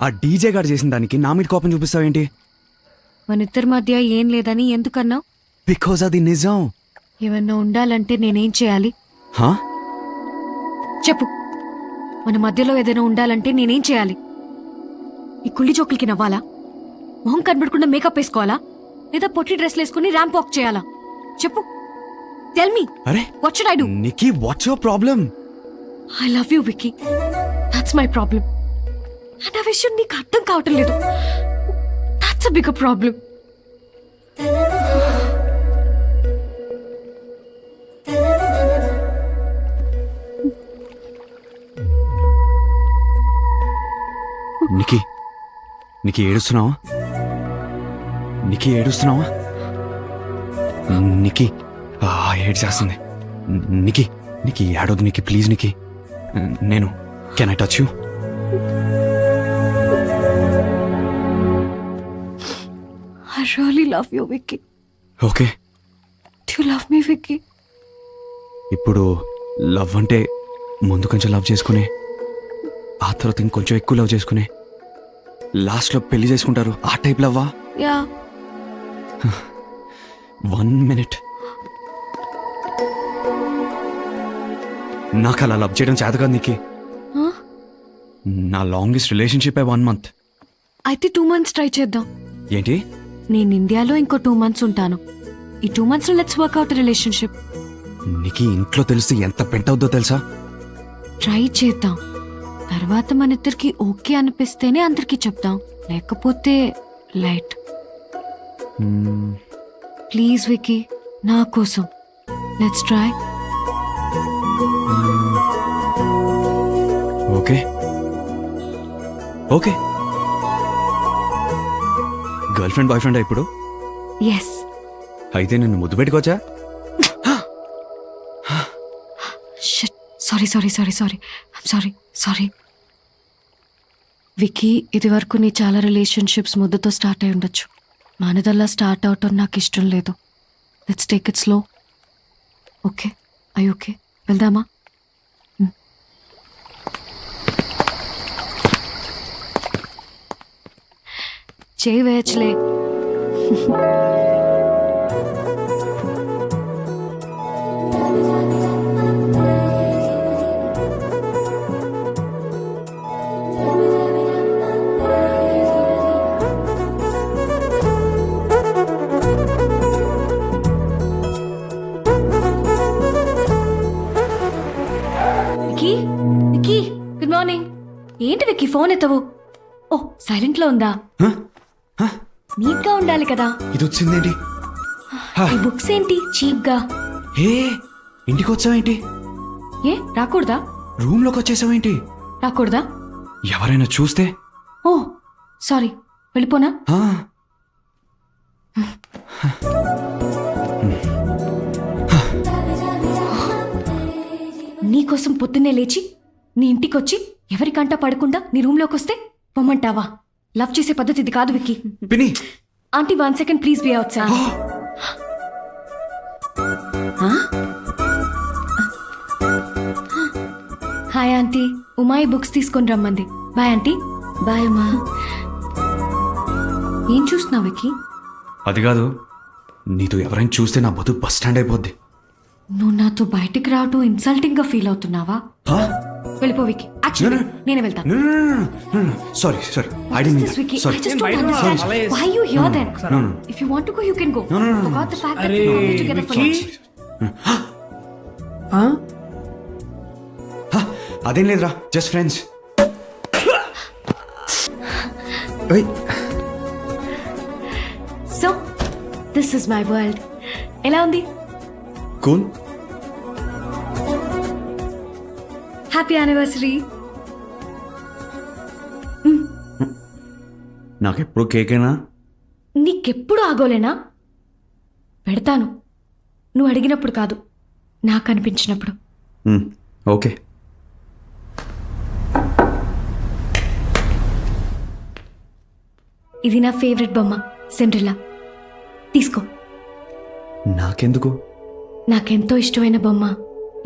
ఆ డీజే గారు చేసిన దానికి నా మీద కోపం చూపిస్తావేంటి? మన ఇద్దరి మధ్య ఏం లేదని ఎందుకన్నావు? బికాజ్ అది నిజం. ఏమన్నా ఉండాలంటే నేనేం చేయాలి హా? చెప్పు. మన మధ్యలో ఏదైనా ఉండాలంటే నేనేం చేయాలి? ఈ కుళ్ళి జోకులకి నవ్వాలా? మొహం కనబడకుండా మేకప్ వేసుకోవాలా? లేదా పొట్టి డ్రెస్లు వేసుకుని ర్యాంప్ వాక్ చేయాలా? చెప్పు. Tell me. అరే what should I do? Nikki, what's your problem? I love you Vicky. That's my problem. And ఆ విషయం నీకు అర్థం కావటం లేదు. That's a bigger problem. Nikki, Nikki ఏడుస్తున్నావా? నికీ ఏడుస్తున్నావా? నికీ ఏడు చేస్తుంది. నికీ, నికీ ఏడవద్దు నికీ, ప్లీజ్ నికీ. నేను can I touch you? I really love you, Vicky. Okay. Do you love me, Vicky? ఇప్పుడు లవ్ అంటే ముందు కొంచెం లవ్ చేసుకునే, ఆ తర్వాత ఇంకొంచెం ఎక్కువ లవ్ చేసుకునే, లాస్ట్లో పెళ్లి చేసుకుంటారు, ఆ టైప్ లవ్వా? Yeah. 1 minute. నాకు అలా లవ్ చేయడం చేత కాదు నీకే. Huh? నా లాంగెస్ట్ రిలేషన్షిప్ 1 month. అయితే 2 months ట్రై చేద్దాం. ఏంటి? నేను ఇండియాలో ఇంకో 2 months ఉంటాను. ఈ 2 months లో లెట్స్ వర్క్ అవుట్ రిలేషన్షిప్. నీకు ఇంట్లో తెలిస్తే ఎంత పెంట్ అవుద్దో తెలుసా? ట్రై చేద్దాం. తర్వాత మన ఇద్దరికి ఓకే అనిపిస్తేనే అందరికి చెప్దాం, లేకపోతే లైట్. ప్లీజ్ విక్కీ, నా కోసం let's try. Okay okay. Girl friend boy friend ఇప్పుడు? ఎస్. అయితే నిన్ను ముద్దు పెట్టుకోవచ్చా? Sorry sorry sorry sorry sorry sorry Vicky, ఇది వరకు నీ చాలా రిలేషన్షిప్స్ ముద్దుతో స్టార్ట్ అయి ఉండొచ్చు. మనదల్లా స్టార్ట్ అవటం నాకు ఇష్టం లేదు. Let's take it slow. Okay? I okay? వెళ్దామా? చేయి వేయచ్చులే. Vicky, Vicky, good morning. ఏంటి విక్కీ ఫోన్ ఎత్తవు? ఓ, సైలెంట్ లో ఉందా? నీట్ గా ఉండాలి కదా. ఇది వచ్చిందేంటి? ఈ బుక్స్ ఏంటి చీప్ గా? ఏ ఇంటికి వచ్చావేంటి? ఏ రాకూడదా? రూమ్ లోకి వచ్చేసావేంటి? రాకూడదా? ఎవరైనా చూస్తే? ఓ సారీ, వెళ్ళిపోనా? ఆ, నీకోసం పొద్దున్నే లేచి నీ ఇంటికొచ్చి ఎవరికంటా పడకుండా నీ రూమ్ లోకి వస్తే పొమ్మంటావా? లవ్ చేసే పద్ధతి ఇది కాదు విక్కీ. పిన్ని. Aunty 1 second please be outside. Hi aunty, ఉమాయి బుక్స్ తీసుకొని రమ్మంది. Bye aunty. బాయ్ అమ్మా. ఏం చూస్తున్నావు విక్కీ? అది కాదు, నీతో ఎవరైనా చూస్తే నా బతుకు బస్ స్టాండ్ అయిపోద్ది. నువ్వు నాతో బయటికి రావటం ఇన్సల్టింగ్ గా ఫీల్ అవుతున్నావా? వెళ్ళిపో విక్కీ. యాక్చువల్లీ నేనే వెళ్తాను. Sorry sorry, I didn't mean. Vicky, sorry. I just don't understand. Why you here then? No, no. If you want to go, you can go. No. Forgot the fact that we were only together for lunch. అదేం లేదురా, just friends. So, this is my world. ఎలా ఉంది? Cool. Happy anniversary. నాకెప్పుడు కేకేనా? నీకెప్పుడు ఆగోలేనా? పెడతాను, నువ్వు అడిగినప్పుడు కాదు, నాకు అనిపించినప్పుడు. ఓకే. ఇది నా ఫేవరెట్ బొమ్మ, సిండ్రెల్లా. తీసుకో. నాకెందుకు? నాకెంతో ఇష్టమైన బొమ్మ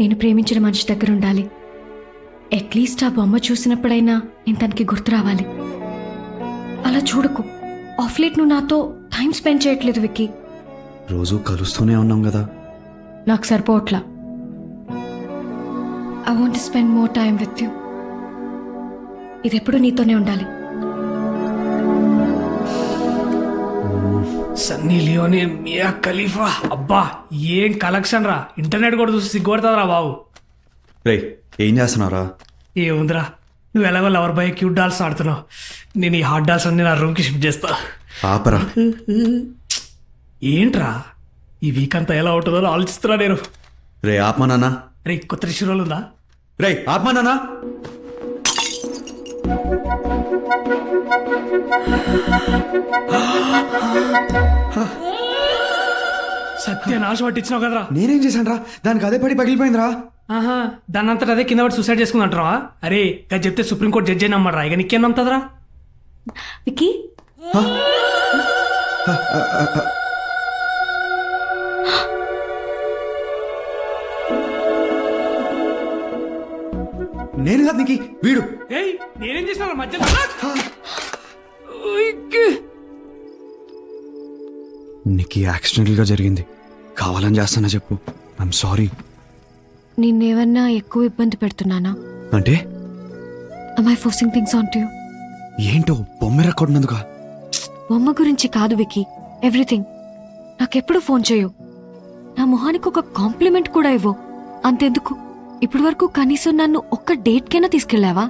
నేను ప్రేమించిన మనిషి దగ్గర ఉండాలి. అట్లీస్ట్ ఆ బొమ్మ చూసినప్పుడైనా నేను తనకి గుర్తు రావాలి. చూడకు. ఆఫ్ లేట్ నువ్వు నాతో టైం స్పెండ్ చేయట్లేదు విక్కీ. రోజు కలుస్తూనే ఉన్నాం కదా. నాకు సరిపోవట్లా. I want spend more time with you. ఇది ఎప్పుడు నీతోనే ఉండాలి. సన్నీ లియోని మియా ఖలీఫా, అబ్బా ఏం కలెక్షన్ రా. ఇంటర్నెట్ కూడా చూసి సిగ్గుపడుతుందిరా బాబు. రే ఏం చేస్తున్నారా? ఏముందిరా, నువ్వు ఎలాగో లవర్ బాయ్ క్యూట్ డాల్స్ ఆడుతున్నావు. నేను ఈ హాట్ డాల్స్ అన్ని నా రూమ్కి షిఫ్ట్ చేస్తా. ఆపరా. ఏంట్రా ఈ వీక్ అంతా ఎలా ఉంటుందో ఆలోచిస్తున్నా నేను. రే ఆత్మా నాన్న. రే కొత్త రిషురోలు ఉందా? రే ఆత్మా నాన్న. సత్య నాశ పట్టించినావు కదరా. నేనేం చేశాను రా? దానికి అదే పడి పగిలిపోయిందిరా. ఆహా, దాని అంతటా అదే కింద పడి సూసైడ్ చేసుకుందంటారా? అరే అది చెప్తే సుప్రీంకోర్టు జడ్జి నమ్మడరా. ఇక నీకేం నమ్ముతుందిరా? విక్కీ నేను కాదు నీకు వీడు. ఏయ్ నేనేం చేసిన మధ్యలో? నీకు యాక్సిడెంటల్ గా జరిగింది. కావాలని చేస్తానా చెప్పు. I'm sorry. నిన్నేమన్నా ఎక్కువ ఇబ్బంది పెడుతున్నానా? అంటే am I forcing things onto you? ఏంటో బొమ్మెర కొట్టినందుకా? బొమ్మ గురించి కాదు విక్కీ, ఎవ్రీథింగ్. నాకెప్పుడు ఫోన్ చేయు, నా మొహానికి ఒక కాంప్లిమెంట్ కూడా ఇవ్వు. అంతెందుకు, ఇప్పటి వరకు కనీసం నన్ను ఒక్క డేట్కైనా తీసుకెళ్ళావా?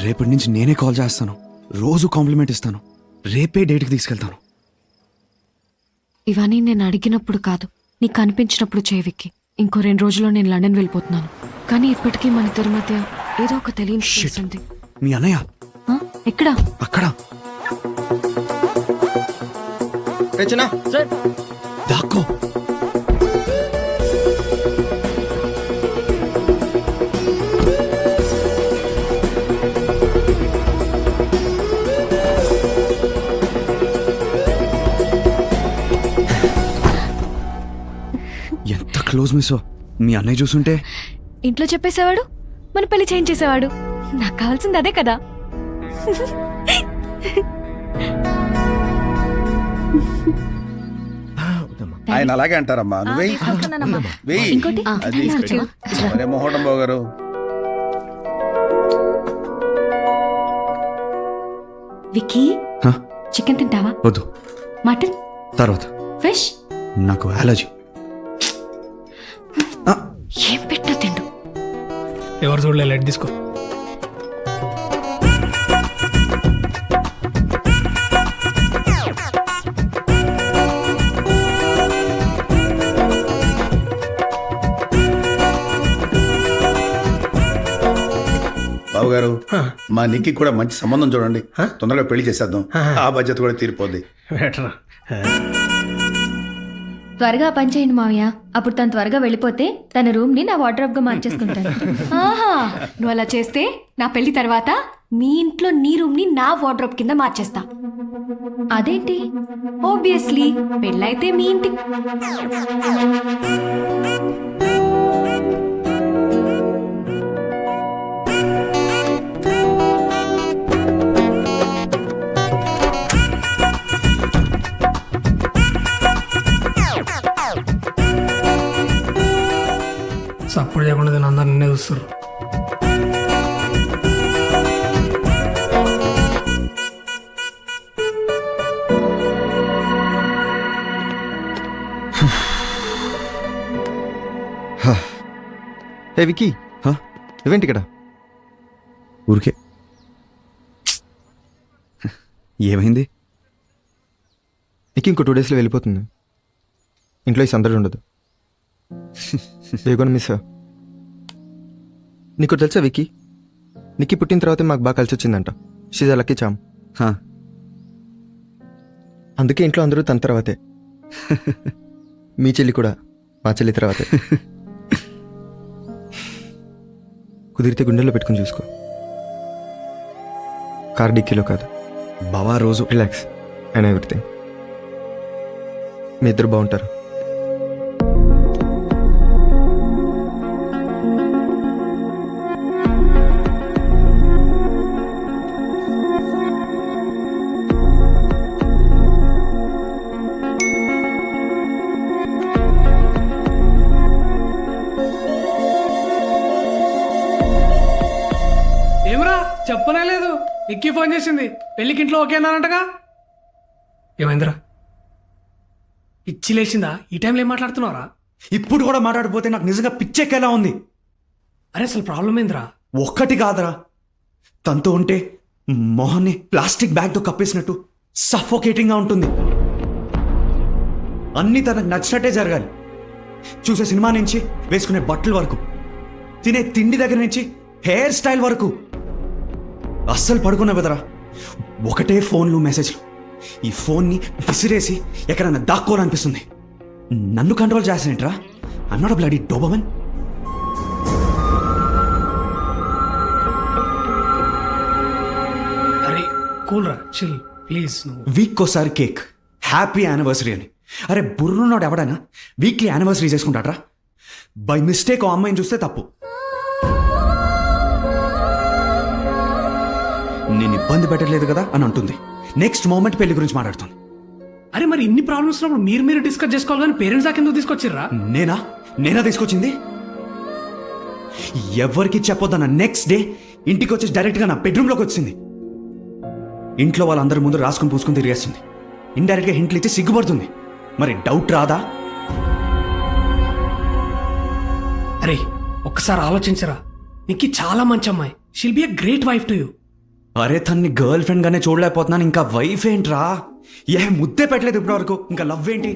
రేపటి నుంచి నేనే కాల్ చేస్తాను, రోజు కాంప్లిమెంట్ ఇస్తాను, రేపే డేట్కి తీసుకెళ్తాను. ఇవన్నీ నేను అడిగినప్పుడు కాదు, నీకు అనిపించినప్పుడు చేయి విక్కీ. ఇంకో 2 రోజుల్లో నేను లండన్ వెళ్ళిపోతున్నాను. కానీ ఇప్పటికీ మన ఇద్దరి మధ్య ఏదో ఒక తెలియని స్పేస్ ఉంది. మీ అన్నయ్య ఆ? ఎక్కడా? అక్కడ దాక్కో. ఎంత క్లోజ్ మిస్. మీ అన్నయ్య చూసుంటే ఇంట్లో చెప్పేసేవాడు, మన పెళ్లి చేయించేసేవాడు. నాకు కావాల్సింది అదే కదా. ఆయన అలాగే అంటారమ్మా. నువ్వే వెయ్యి. ఇంకోటి? అది మరే మొహోటం పోగారు. విక్కీ, హ? చికెన్ తింటావా? వద్దు, మటన్? తర్వాత. ఫిష్? నాకు అలర్జీ. ఏం పెట్టినా తిండు. ఎవరు చూడలే, లైట్ తీసుకో. బాబు గారు, మా నిక్కి కూడా మంచి సంబంధం చూడండి. తొందరగా పెళ్లి చేసేద్దాం. ఆ బాధ్యత కూడా తీరిపోద్ది. బెటరా. త్వరగా పని చేయండి మావయ్య. అప్పుడు తను త్వరగా వెళ్ళిపోతే తన రూమ్ ని నా వార్డ్రోబ్ గా మార్చేసుకుంటాను. ఆహా, నువ్వు అలా చేస్తే నా పెళ్లి తర్వాత మీ ఇంట్లో నీ రూమ్ ని నా వార్డ్రోబ్ కింద మార్చేస్తా. అదేంటి? ఆబ్వియస్లీ పెళ్ళైతే మీ ఇంటి. సపోర్ట్ చేయకుండా నేను అందరు నిన్నే చూస్తారు. ఏ విక్కీ, నువ్వేంటి ఇక్కడ? ఊరికే. ఏమైంది? నీకు ఇంకో 2 డేస్లో వెళ్ళిపోతుంది. ఇంట్లో ఈ సందడి ఉండదు. వేగోని మిస్. నీకు తెలుసా విక్కీ, నీకు పుట్టిన తర్వాత మాకు బాగా కలిసి వచ్చిందంట. She's lucky charm. అందుకే ఇంట్లో అందరూ తన తర్వాతే. మీ చెల్లి కూడా మా చెల్లి తర్వాతే. కుదిరితే గుండెల్లో పెట్టుకుని చూసుకో, కార్ డిక్కీలో కాదు. బావా రోజు రిలాక్స్ అండ్ ఎవ్రీథింగ్. మీ ఇద్దరు బాగుంటారు. జరగలేదు. నిక్కీ ఫోన్ చేసింది, పెళ్లికి ఇంట్లో ఓకే అన్నారంటగా. ఏమైందిరా, పిచ్చి లేచిందా? ఈ టైంలో ఏం మాట్లాడుతున్నావురా? ఇప్పుడు కూడా మాట్లాడిపోతే నాకు నిజంగా పిచ్చెక్కేలా ఉంది. అరే అసలు ప్రాబ్లం ఏందిరా? ఒక్కటి కాదురా, తనతో ఉంటే మొహాన్ని ప్లాస్టిక్ బ్యాగ్తో కప్పేసినట్టు సఫోకేటింగ్గా ఉంటుంది. అన్నీ తనకు నచ్చినట్టే జరగాలి. చూసే సినిమా నుంచి వేసుకునే బట్టల వరకు, తినే తిండి దగ్గర నుంచి హెయిర్ స్టైల్ వరకు. అస్సలు పడుకునే బెదరా ఒకటే ఫోన్లు మెసేజ్లు. ఈ ఫోన్ని విసిరేసి ఎక్కడన్నా దాక్కోవాలనిపిస్తుంది. నన్ను కంట్రోల్ చేస్తానేంట్రా? I'm not a bloody doberman. అరే కూల్ రా, చిల్ ప్లీజ్. నువ్వు వీక్ ఒకసారి కేక్, హ్యాపీ యానివర్సరీ అని. అరే బుర్రున్నాడు ఎవడైనా వీక్లీ యానివర్సరీ చేసుకుంటాడ్రా? బై మిస్టేక్ ఆ అమ్మాయిని చూస్తే తప్పు. నేను ఇబ్బంది పెట్టలేదు కదా అని అంటుంది. నెక్స్ట్ మూమెంట్ పెళ్లి గురించి మాట్లాడుతుంది. అరే మరి ఇన్ని ప్రాబ్లమ్స్ ఉన్నప్పుడు మీరు డిస్కస్ చేసుకోవాలి కానీ పేరెంట్స్ దాకా ఎందుకు తీసుకొచ్చిర్రా? నేనా తీసుకొచ్చింది? ఎవరికి చెప్పొద్దన్న నెక్స్ట్ డే ఇంటికి వచ్చి డైరెక్ట్గా నా బెడ్రూమ్లోకి వచ్చింది. ఇంట్లో వాళ్ళందరి ముందు రాసుకుని పూసుకుని తిరిగేస్తుంది. ఇండైరెక్ట్గా హింట్లు ఇచ్చి సిగ్గుపడుతుంది. మరి డౌట్ రాదా? అరే ఒక్కసారి ఆలోచించరా, నీకు చాలా మంచి అమ్మాయి. షిల్ B a great wife to you. అరే తన్ని గర్ల్ ఫ్రెండ్ గానే చూడలేకపోతున్నాను, ఇంకా వైఫ్ ఏంట్రా? ఏ ముద్దే పెట్టలేదు ఇప్పటి వరకు, ఇంకా లవ్ ఏంటి?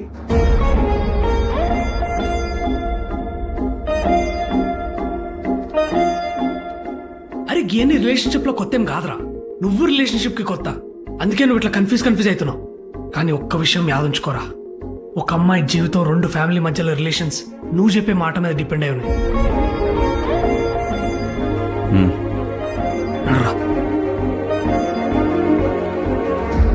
అరే గేని రిలేషన్షిప్ లో కొత్త ఏం కాదురా, నువ్వు రిలేషన్షిప్ కి కొత్త. అందుకే నువ్వు ఇట్లా కన్ఫ్యూజ్ అవుతున్నావు. కానీ ఒక్క విషయం యాదుంచుకోరా, ఒక అమ్మాయి జీవితం 2 ఫ్యామిలీ మధ్యలో రిలేషన్స్ నువ్వు చెప్పే మాట మీద డిపెండ్ అయి ఉన్నాయి. నడురా.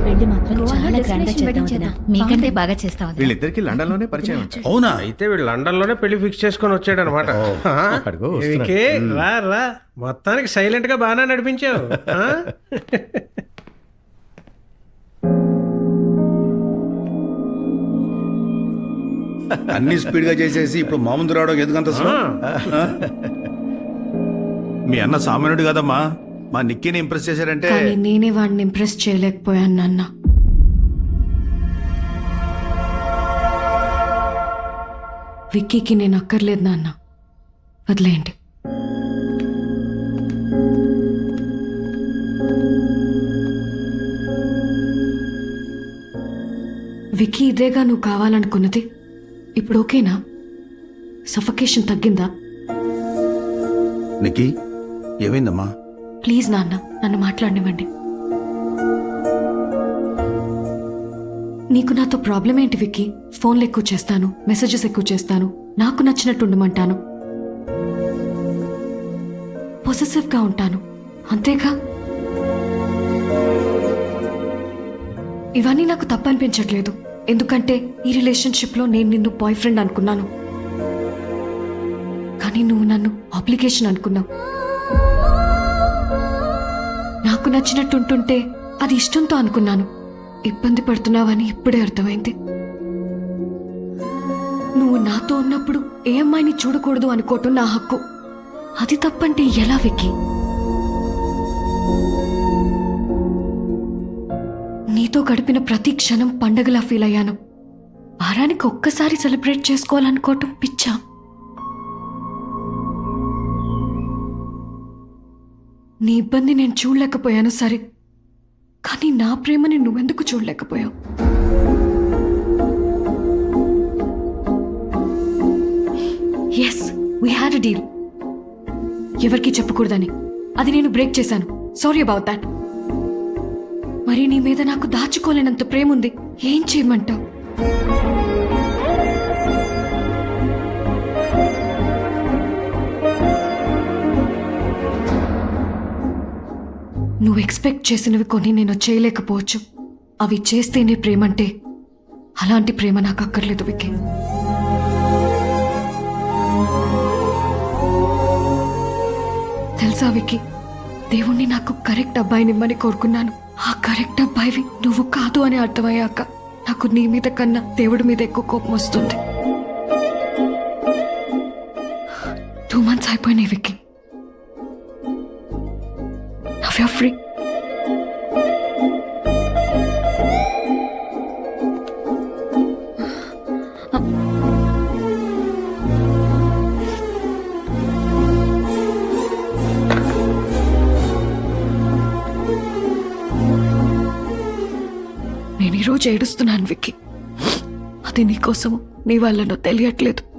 పెళ్లి మాత్రం గోవాలో చాలా గ్రాండ్ గా destination చేద్దాం wedding వదినా. చేద్దాం. మీకంటే బాగా చేస్తాం వదినా. వీళ్ళిద్దరికి లండన్ లోనే పరిచయం. అవునా? అయితే వీడు లండన్ లోనే పెళ్లి ఫిక్స్ చేసుకొని వచ్చాడు అనమాట. అక్కడికో వస్తున్నాడు. రా రా, మొత్తానికి సైలెంట్ గా బాగానే నడిపించావు. ఆ? అన్ని స్పీడ్ గా చేసేసి ఇప్పుడు మామూలు రావడం ఎందుకంత slow? మీ అన్న సామాన్యుడు కదమ్మా, మా నిక్కీని ఇంప్రెస్ చేశారంటే. కానీ నేనే వాడిని ఇంప్రెస్ చేయలేకపోయాను నాన్న. విక్కీకి నేను అక్కర్లేదు నాన్న, వదిలేయండి. విక్కీ ఇదేగా నువ్వు కావాలనుకున్నది? ఇప్పుడు ఓకేనా? సఫకేషన్ తగ్గిందా? నిక్కీ ఏమైందమ్మా? ప్లీజ్ నాన్న, నన్ను మాట్లాడనివ్వండి. నీకు నాతో ప్రాబ్లం ఏంటి విక్కీ? ఫోన్లు ఎక్కువ చేస్తాను, మెసేజెస్ ఎక్కువ చేస్తాను, నాకు నచ్చినట్టు ఉండమంటాను, పొసెసివ్గా ఉంటాను, అంతేగా? ఇవన్నీ నాకు తప్పనిపించట్లేదు, ఎందుకంటే ఈ రిలేషన్షిప్లో నేను నిన్ను బాయ్ ఫ్రెండ్ అనుకున్నాను, కానీ నువ్వు నన్ను ఆబ్లిగేషన్ అనుకున్నావు. నాకు నచ్చినట్టు ఉంటుంటే అది ఇష్టంతో అనుకున్నాను. ఇబ్బంది పడుతున్నావని ఇప్పుడే అర్థమైంది. నువ్వు నాతో ఉన్నప్పుడు ఏ అమ్మాయిని చూడకూడదు అనుకోవటం నా హక్కు. అది తప్పంటే ఎలా విక్కీ? నీతో గడిపిన ప్రతి క్షణం పండగలా ఫీల్ అయ్యాను. వారానికి ఒక్కసారి సెలబ్రేట్ చేసుకోవాలనుకోవటం పిచ్చా? నీ ఇబ్బంది నేను చూడలేకపోయాను సరే, కానీ నా ప్రేమని నువ్వెందుకు చూడలేకపోయావు? Yes, we had a deal. ఎవరికి చెప్పకూడదని అది నేను బ్రేక్ చేశాను. Sorry about that. మరి నీ మీద నాకు దాచుకోలేనంత ప్రేమ ఉంది. ఏం చేయమంటావు? నువ్వు ఎక్స్పెక్ట్ చేసినవి కొన్ని నేను చేయలేకపోవచ్చు. అవి చేస్తేనే ప్రేమంటే అలాంటి ప్రేమ నాకు అక్కర్లేదు విక్కీ. తెలుసా విక్కీ, దేవుణ్ణి నాకు కరెక్ట్ అబ్బాయినిమ్మని కోరుకున్నాను. ఆ కరెక్ట్ అబ్బాయివి నువ్వు కాదు అని అర్థమయ్యాక నాకు నీ మీద కన్నా దేవుడి మీద ఎక్కువ కోపం వస్తుంది. 2 months అయిపోయినాయి విక్కీ. నా you're free. నేను ఈరోజు ఏడుస్తున్నాను విక్కీ. అది నీకోసము నీ వల్లనో తెలియట్లేదు.